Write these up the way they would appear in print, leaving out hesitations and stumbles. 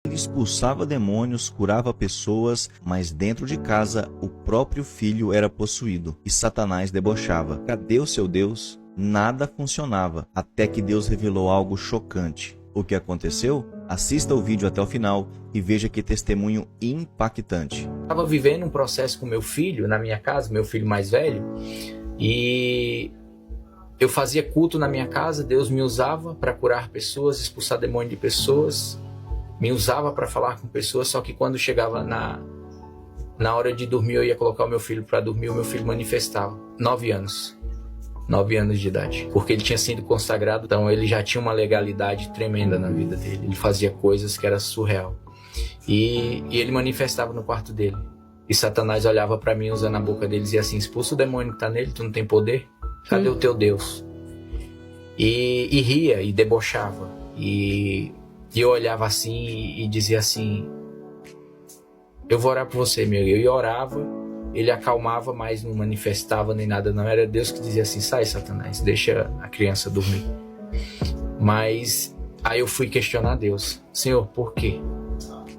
Ele expulsava demônios, curava pessoas, mas dentro de casa o próprio filho era possuído e Satanás debochava. Cadê o seu Deus? Nada funcionava, até que Deus revelou algo chocante. O que aconteceu? Assista o vídeo até o final e veja que testemunho impactante. Estava vivendo um processo com meu filho na minha casa, meu filho mais velho, e eu fazia culto na minha casa. Deus me usava para curar pessoas, expulsar demônio de pessoas, me usava para falar com pessoas. Só que quando chegava na hora de dormir, eu ia colocar o meu filho para dormir, o meu filho manifestava. 9 anos de idade, porque ele tinha sido consagrado, então ele já tinha uma legalidade tremenda na vida dele. Ele fazia coisas que era surreal, e ele manifestava no quarto dele, e Satanás olhava para mim usando a boca dele e dizia assim: expulsa o demônio que tá nele, tu não tem poder, cadê o teu Deus? E ria e debochava, e eu olhava assim e dizia assim: eu vou orar por você, meu. E eu orava. Ele acalmava, mas não manifestava nem nada, não. Era Deus que dizia assim: sai, Satanás, deixa a criança dormir. Mas aí eu fui questionar Deus: Senhor, por quê?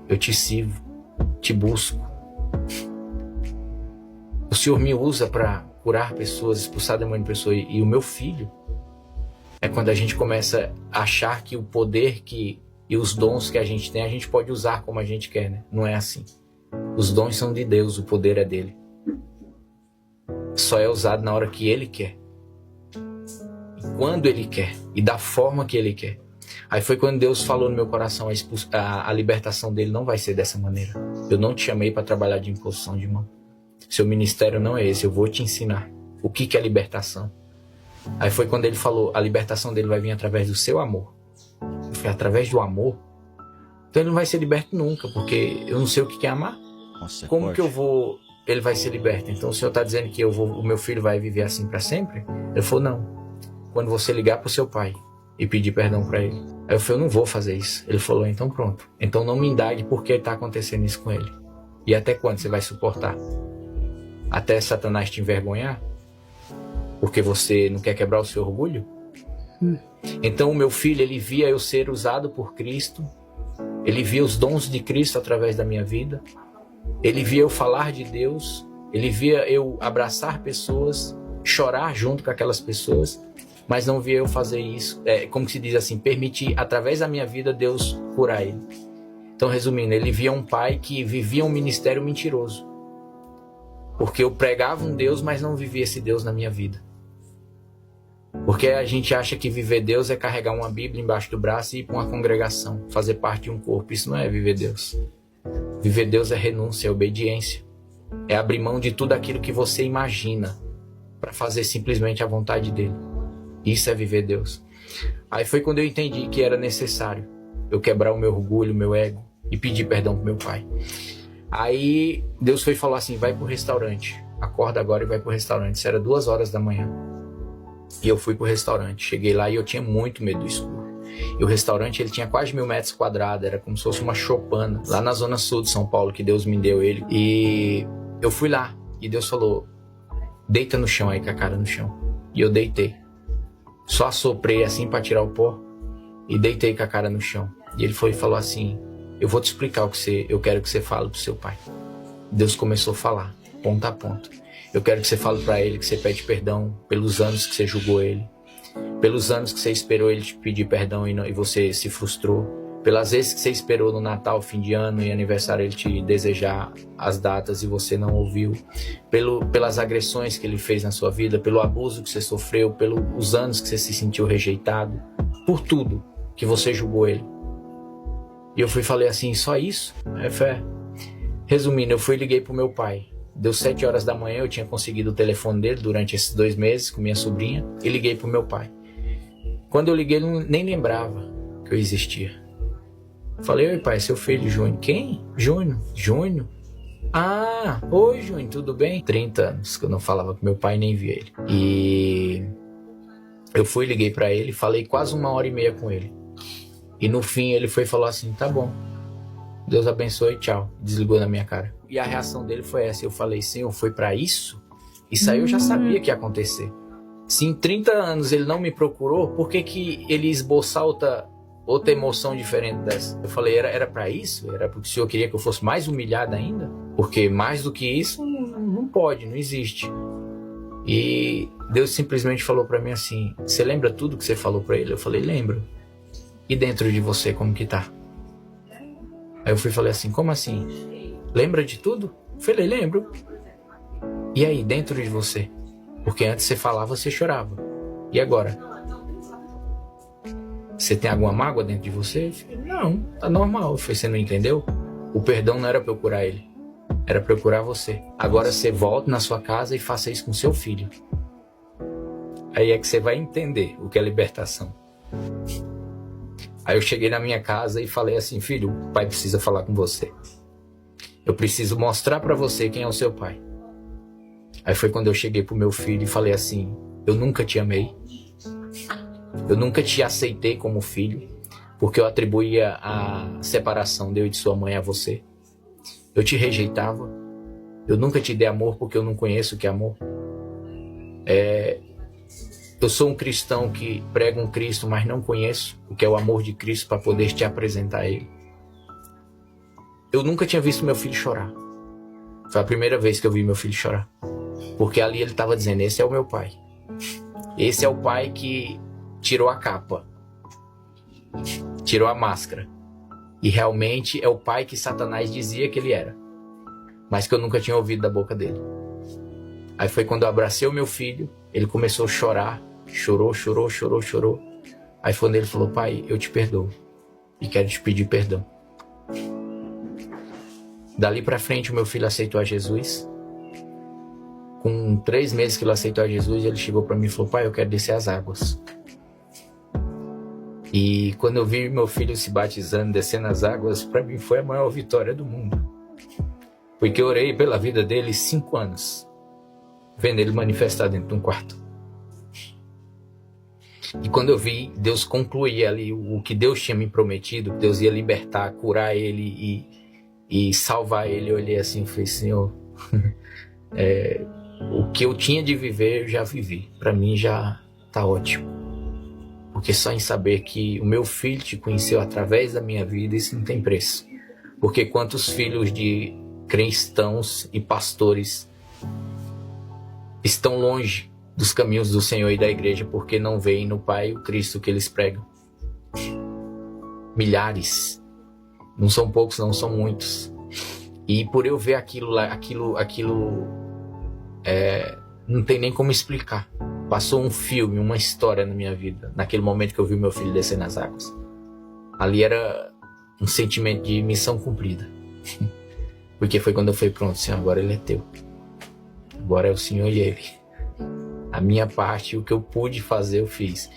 Eu te sirvo, te busco. O Senhor me usa para curar pessoas, expulsar demônio de pessoas, e o meu filho. É quando a gente começa a achar que o poder e os dons que a gente tem, a gente pode usar como a gente quer, né? Não é assim. Os dons são de Deus, o poder é dele. Só é usado na hora que ele quer, e quando ele quer, e da forma que ele quer. Aí foi quando Deus falou no meu coração: a libertação dele não vai ser dessa maneira. Eu não te chamei para trabalhar de imposição de mão. Seu ministério não é esse, eu vou te ensinar o que é libertação. Aí foi quando ele falou: a libertação dele vai vir através do seu amor. Eu falei: através do amor? Então ele não vai ser liberto nunca, porque eu não sei o que é amar. Nossa, Como forte. que eu vou... Ele vai ser liberto. Então o Senhor está dizendo que o meu filho vai viver assim para sempre? Ele falou: não. Quando você ligar para o seu pai e pedir perdão para ele. Aí eu falei: eu não vou fazer isso. Ele falou: então pronto. Então não me indague por que está acontecendo isso com ele. E até quando você vai suportar? Até Satanás te envergonhar? Porque você não quer quebrar o seu orgulho? Então o meu filho, ele via eu ser usado por Cristo. Ele via os dons de Cristo através da minha vida. Ele via eu falar de Deus. Ele via eu abraçar pessoas, chorar junto com aquelas pessoas, mas não via eu fazer isso, como se diz assim, permitir através da minha vida Deus curar ele. Então, resumindo, ele via um pai que vivia um ministério mentiroso, porque eu pregava um Deus, mas não vivia esse Deus na minha vida. Porque a gente acha que viver Deus é carregar uma Bíblia embaixo do braço e ir para uma congregação, fazer parte de um corpo. Isso não é viver Deus. Viver Deus é renúncia, é obediência. É abrir mão de tudo aquilo que você imagina para fazer simplesmente a vontade dele. Isso é viver Deus. Aí foi quando eu entendi que era necessário eu quebrar o meu orgulho, o meu ego e pedir perdão pro meu pai. Aí Deus foi falar assim: vai pro restaurante. Acorda agora e vai pro restaurante. Isso era 2 horas da manhã. E eu fui pro restaurante. Cheguei lá e eu tinha muito medo do escuro. E o restaurante, ele tinha quase 1.000 metros quadrados. Era como se fosse uma choupana, lá na zona sul de São Paulo, que Deus me deu ele. E eu fui lá. E Deus falou: deita no chão aí, com a cara no chão. E eu deitei. Só assoprei assim para tirar o pó. E deitei com a cara no chão. E ele foi e falou assim: eu vou te explicar eu quero que você fale pro seu pai. Deus começou a falar, ponto a ponto. Eu quero que você fale para ele que você pede perdão pelos anos que você julgou ele, pelos anos que você esperou ele te pedir perdão e você se frustrou, pelas vezes que você esperou no Natal, fim de ano e aniversário ele te desejar as datas e você não ouviu, pelas agressões que ele fez na sua vida, pelo abuso que você sofreu, pelos anos que você se sentiu rejeitado, por tudo que você julgou ele. E eu fui e falei assim: só isso? É fé. Resumindo, eu fui e liguei pro meu pai. Deu 7 horas da manhã, eu tinha conseguido o telefone dele durante esses 2 meses com minha sobrinha e liguei pro meu pai. Quando eu liguei, ele nem lembrava que eu existia. Falei: oi pai, seu filho Júnior. Quem? Júnior? Júnior? Ah, oi Júnior, tudo bem? 30 anos que eu não falava com meu pai, nem via ele. E eu fui, liguei pra ele, falei quase 1h30 com ele. E no fim ele foi e falou assim: tá bom, Deus abençoe, tchau. Desligou na minha cara. E a reação dele foi essa. Eu falei: Senhor, foi pra isso? Isso aí eu já sabia que ia acontecer. Se em 30 anos ele não me procurou, por que que ele esboçar outra emoção diferente dessa. Eu falei, era para isso? Era porque o Senhor queria que eu fosse mais humilhado ainda? Porque mais do que isso, não pode, não existe. E Deus simplesmente falou para mim assim, você lembra tudo que você falou para ele? Eu falei, lembro. E dentro de você, como que tá? Aí eu fui e falei assim, como assim? Lembra de tudo? Eu falei, lembro. E aí, dentro de você? Porque antes você falava, você chorava. E agora? Você tem alguma mágoa dentro de você? Eu falei, não, tá normal. Eu falei, você não entendeu? O perdão não era pra eu curar ele. Era pra eu curar você. Agora você volta na sua casa e faça isso com seu filho. Aí é que você vai entender o que é libertação. Aí eu cheguei na minha casa e falei assim, filho, o pai precisa falar com você. Eu preciso mostrar pra você quem é o seu pai. Aí foi quando eu cheguei pro meu filho e falei assim, eu nunca te amei. Eu nunca te aceitei como filho, porque eu atribuía a separação de eu e de sua mãe a você. Eu te rejeitava. Eu nunca te dei amor porque eu não conheço o que é amor. Eu sou um cristão que prega um Cristo, mas não conheço o que é o amor de Cristo para poder te apresentar a ele. Eu nunca tinha visto meu filho chorar. Foi a primeira vez que eu vi meu filho chorar. Porque ali ele estava dizendo, esse é o meu pai. Esse é o pai que tirou a capa. Tirou a máscara. E realmente é o pai que Satanás dizia que ele era. Mas que eu nunca tinha ouvido da boca dele. Aí foi quando eu abracei o meu filho, ele começou a chorar. Chorou. Aí foi quando ele falou, pai, eu te perdoo. E quero te pedir perdão. Dali pra frente o meu filho aceitou a Jesus. Com 3 meses que ele aceitou a Jesus, ele chegou pra mim e falou, pai, eu quero descer as águas. E quando eu vi meu filho se batizando, descendo as águas, pra mim foi a maior vitória do mundo. Porque eu orei pela vida dele 5 anos, vendo ele manifestar dentro de um quarto. E quando eu vi Deus concluir ali o que Deus tinha me prometido, que Deus ia libertar, curar ele e salvar ele, eu olhei assim e falei, Senhor, o que eu tinha de viver, eu já vivi. Pra mim já tá ótimo. Porque só em saber que o meu filho te conheceu através da minha vida, isso não tem preço. Porque quantos filhos de cristãos e pastores estão longe dos caminhos do Senhor e da igreja porque não veem no Pai o Cristo que eles pregam. Milhares. Não são poucos, não são muitos. E por eu ver aquilo não tem nem como explicar. Passou um filme, uma história na minha vida, naquele momento que eu vi meu filho descer nas águas. Ali era um sentimento de missão cumprida. Porque foi quando eu falei, pronto, Senhor, agora ele é teu. Agora é o Senhor e ele. A minha parte, o que eu pude fazer, eu fiz.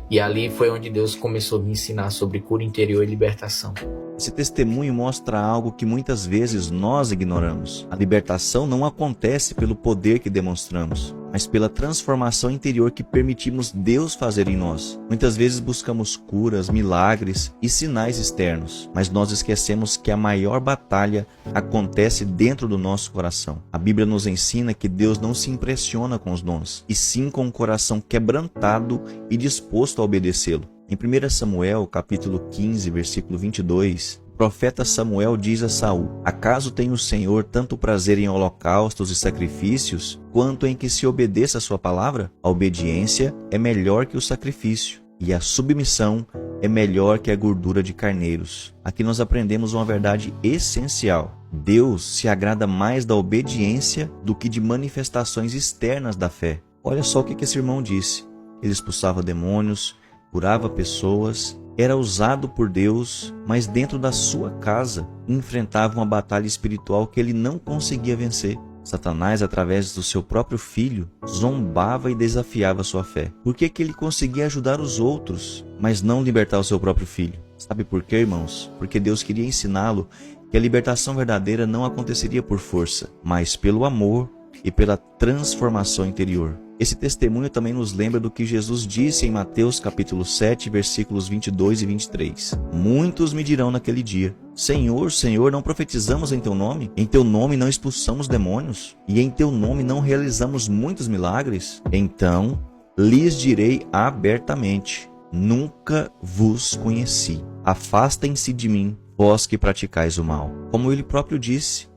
E ali foi onde Deus começou a me ensinar sobre cura interior e libertação. Esse testemunho mostra algo que muitas vezes nós ignoramos. A libertação não acontece pelo poder que demonstramos, mas pela transformação interior que permitimos Deus fazer em nós. Muitas vezes buscamos curas, milagres e sinais externos, mas nós esquecemos que a maior batalha acontece dentro do nosso coração. A Bíblia nos ensina que Deus não se impressiona com os dons, e sim com o coração quebrantado e disposto a obedecê-lo. Em 1 Samuel, capítulo 15, versículo 22, o profeta Samuel diz a Saul: acaso tem o Senhor tanto prazer em holocaustos e sacrifícios, quanto em que se obedeça a sua palavra? A obediência é melhor que o sacrifício, e a submissão é melhor que a gordura de carneiros. Aqui nós aprendemos uma verdade essencial. Deus se agrada mais da obediência do que de manifestações externas da fé. Olha só o que esse irmão disse. Ele expulsava demônios, curava pessoas, era usado por Deus, mas dentro da sua casa enfrentava uma batalha espiritual que ele não conseguia vencer. Satanás, através do seu próprio filho, zombava e desafiava sua fé. Por que ele conseguia ajudar os outros, mas não libertar o seu próprio filho? Sabe por quê, irmãos? Porque Deus queria ensiná-lo que a libertação verdadeira não aconteceria por força, mas pelo amor e pela transformação interior. Esse testemunho também nos lembra do que Jesus disse em Mateus capítulo 7, versículos 22 e 23. Muitos me dirão naquele dia: Senhor, Senhor, não profetizamos em teu nome? Em teu nome não expulsamos demônios? E em teu nome não realizamos muitos milagres? Então lhes direi abertamente: nunca vos conheci. Afastem-se de mim, vós que praticais o mal. Como ele próprio disse,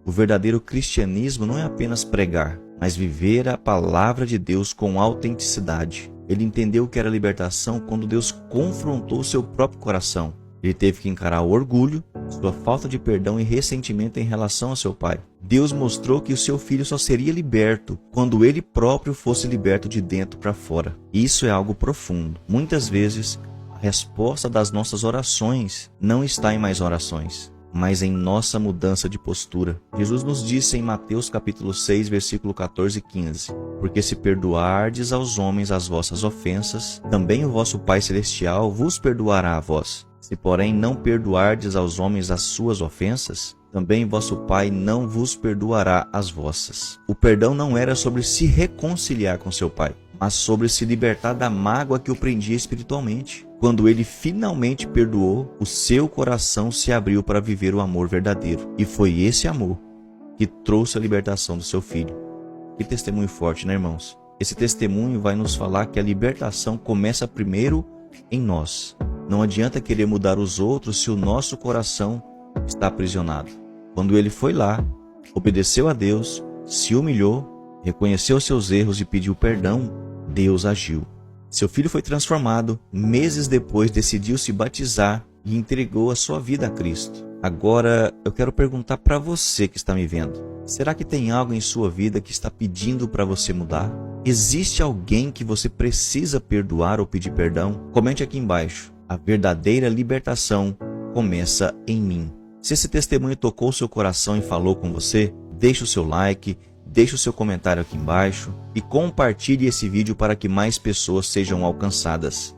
o verdadeiro cristianismo não é apenas pregar, mas viver a palavra de Deus com autenticidade. Ele entendeu o que era libertação quando Deus confrontou seu próprio coração. Ele teve que encarar o orgulho, sua falta de perdão e ressentimento em relação a seu pai. Deus mostrou que o seu filho só seria liberto quando ele próprio fosse liberto de dentro para fora. Isso é algo profundo. Muitas vezes, a resposta das nossas orações não está em mais orações, mas em nossa mudança de postura. Jesus nos disse em Mateus capítulo 6, versículo 14 e 15: Porque se perdoardes aos homens as vossas ofensas, também o vosso Pai Celestial vos perdoará a vós. Se, porém, não perdoardes aos homens as suas ofensas, também vosso Pai não vos perdoará as vossas. O perdão não era sobre se reconciliar com seu pai, mas sobre se libertar da mágoa que o prendia espiritualmente. Quando ele finalmente perdoou, o seu coração se abriu para viver o amor verdadeiro. E foi esse amor que trouxe a libertação do seu filho. Que testemunho forte, né, irmãos? Esse testemunho vai nos falar que a libertação começa primeiro em nós. Não adianta querer mudar os outros se o nosso coração está aprisionado. Quando ele foi lá, obedeceu a Deus, se humilhou, reconheceu seus erros e pediu perdão, Deus agiu. Seu filho foi transformado, meses depois decidiu se batizar e entregou a sua vida a Cristo. Agora, eu quero perguntar para você que está me vendo: será que tem algo em sua vida que está pedindo para você mudar? Existe alguém que você precisa perdoar ou pedir perdão? Comente aqui embaixo. A verdadeira libertação começa em mim. Se esse testemunho tocou seu coração e falou com você, deixe o seu like, deixe o seu comentário aqui embaixo e compartilhe esse vídeo para que mais pessoas sejam alcançadas.